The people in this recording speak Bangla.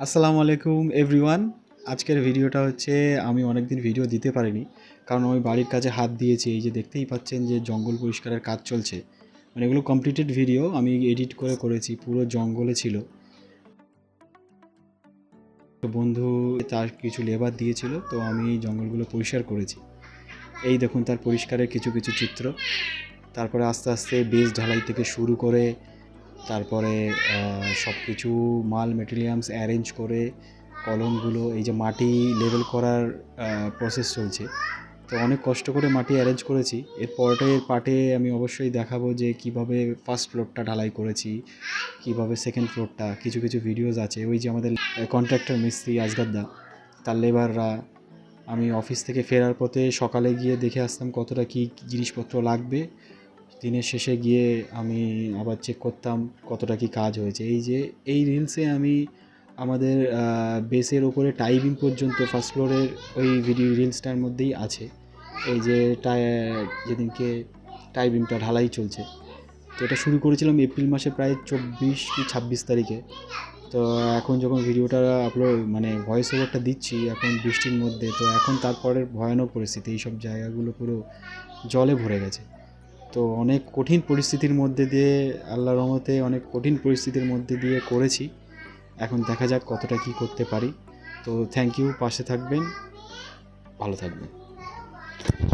আসসালামু আলাইকুম এভরিওয়ান। আজকের ভিডিওটা হচ্ছে আমি অনেকদিন ভিডিও দিতে পারিনি, কারণ আমি বাড়ির কাজে হাত দিয়েছি। এই যে দেখতেই পাচ্ছেন যে জঙ্গল পরিষ্কারের কাজ চলছে, মানে এগুলো কমপ্লিটেড ভিডিও আমি এডিট করে করেছি। পুরো জঙ্গলে ছিল, তো বন্ধু তার কিছু লেবার দিয়েছিল, তো আমি এই জঙ্গলগুলো পরিষ্কার করেছি। এই দেখুন তার পরিষ্কারের কিছু কিছু চিত্র। তারপরে আস্তে আস্তে বেস ঢালাই থেকে শুরু করে তারপরে সব কিছু মাল মেটেরিয়ালস অ্যারেঞ্জ করে কলমগুলো, এই যে মাটি লেভেল করার প্রসেস চলছে। তো অনেক কষ্ট করে মাটি অ্যারেঞ্জ করেছি। এর পরের পার্টে আমি অবশ্যই দেখাবো যে কিভাবে ফার্স্ট ফ্লোরটা ঢালাই করেছি, কিভাবে সেকেন্ড ফ্লোরটা। কিছু কিছু ভিডিওস আছে। ওই যে আমাদের কন্ট্রাক্টর মিস্ত্রি আজগাদ্দা, তার লেবাররা। আমি অফিস থেকে ফেরার পথে সকালে গিয়ে দেখে আসতাম কতটা কী জিনিসপত্র লাগবে। দিনের শেষে গিয়ে আমি আবার চেক করতাম কতটা কি কাজ হয়েছে। এই যে এই রিলসে আমি আমাদের বেসের ওপরে টাই বিম পর্যন্ত ফার্স্ট ফ্লোরের ওই ভিডিও রিলসটার মধ্যেই আছে। এই যে যেদিনকে টাই বিমটা ঢালাই চলছে, তো এটা শুরু করেছিলাম এপ্রিল মাসে প্রায় 24 কি 26 তারিখে। তো এখন যখন ভিডিওটা আপলোড মানে ভয়েস ওভারটা দিচ্ছি এখন বৃষ্টির মধ্যে, তো এখন তারপরের ভয়ানক পরিস্থিতি, এইসব জায়গাগুলো পুরো জলে ভরে গেছে। তো অনেক কঠিন পরিস্থিতির মধ্যে দিয়ে, আল্লাহর রহমতে অনেক কঠিন পরিস্থিতির মধ্যে দিয়ে করেছি। এখন দেখা যাক কতটা কী করতে পারি। তো থ্যাংক ইউ, পাশে থাকবেন, ভালো থাকবেন।